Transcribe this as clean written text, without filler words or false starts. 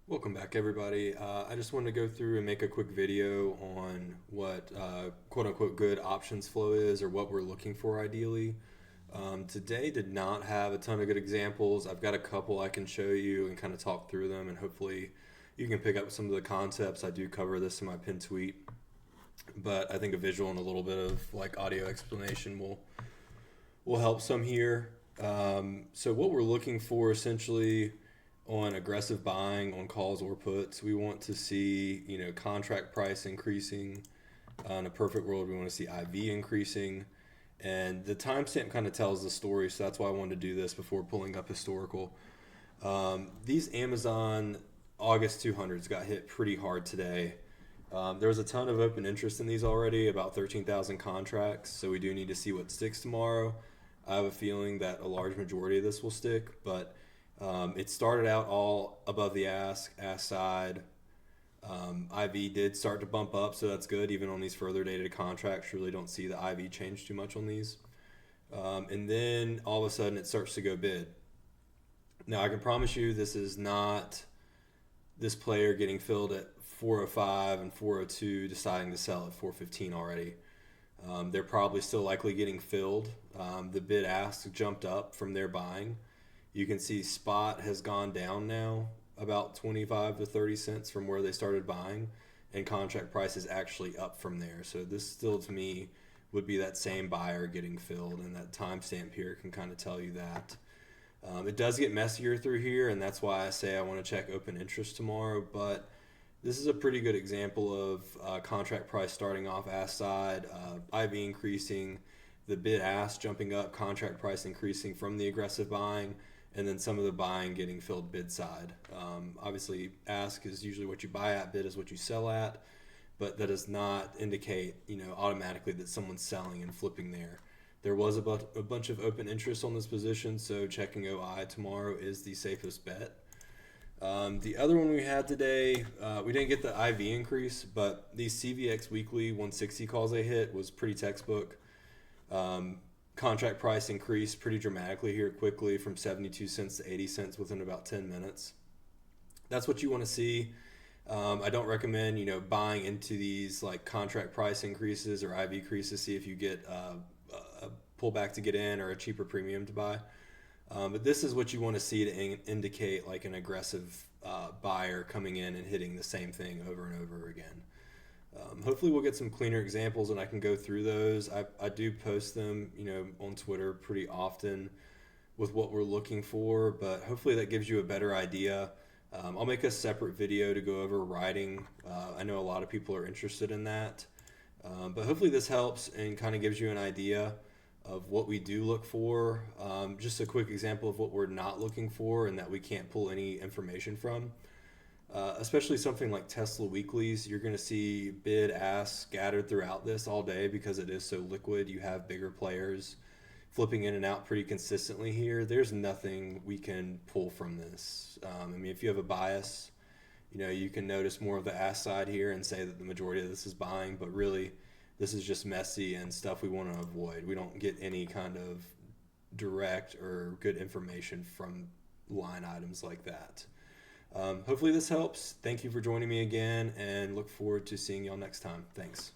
Welcome back, everybody. I just wanted to go through and make a quick video on what quote unquote good options flow is, or what we're looking for ideally. Today did not have a ton of good examples. I've got a couple I can show you and kind of talk through them, and hopefully you can pick up some of the concepts. I do cover this in my pinned tweet, but I think a visual and a little bit of like audio explanation will help some here. So what we're looking for essentially on aggressive buying on calls or puts, we want to see contract price increasing. In a perfect world, we want to see IV increasing, and the timestamp kind of tells the story. So that's why I wanted to do this before pulling up historical. These Amazon August 200s got hit pretty hard today. There was a ton of open interest in these already, about 13,000 contracts. So we do need to see what sticks tomorrow. I have a feeling that a large majority of this will stick, but it started out all above the ask side. IV did start to bump up, so that's good. Even on these further dated contracts, really don't see the IV change too much on these. And then all of a sudden it starts to go bid. Now I can promise you this is not this player getting filled at 405 and 402 deciding to sell at 415 already. They're probably still likely getting filled. The bid ask jumped up from their buying. You can see spot has gone down now about 25 to 30 cents from where they started buying, and contract price is actually up from there. So this still to me would be that same buyer getting filled, and that timestamp here can kind of tell you that. It does get messier through here, and that's why I say I want to check open interest tomorrow, but this is a pretty good example of contract price starting off ask side, IV increasing, the bid ask jumping up, contract price increasing from the aggressive buying, and then some of the buying getting filled bid side. Obviously, ask is usually what you buy at, bid is what you sell at, but that does not indicate automatically that someone's selling and flipping there. There was a bunch of open interest on this position, so checking OI tomorrow is the safest bet. The other one we had today, we didn't get the IV increase, but these CVX weekly 160 calls they hit was pretty textbook. Contract price increased pretty dramatically here quickly from 72 cents to 80 cents within about 10 minutes. That's what you want to see. I don't recommend buying into these like contract price increases or IV increases. See if you get a pullback to get in or a cheaper premium to buy. But this is what you want to see to indicate like an aggressive buyer coming in and hitting the same thing over and over again. Hopefully we'll get some cleaner examples and I can go through those. I do post them, on Twitter pretty often with what we're looking for, but hopefully that gives you a better idea. I'll make a separate video to go over writing. I know a lot of people are interested in that, but hopefully this helps and kind of gives you an idea of what we do look for. Just a quick example of what we're not looking for and that we can't pull any information from. Especially something like Tesla weeklies, you're going to see bid ask scattered throughout this all day because it is so liquid. You have bigger players flipping in and out pretty consistently here. There's nothing we can pull from this. If you have a bias, you can notice more of the ask side here and say that the majority of this is buying, but really this is just messy and stuff we want to avoid. We don't get any kind of direct or good information from line items like that. Hopefully this helps. Thank you for joining me again and look forward to seeing y'all next time. Thanks.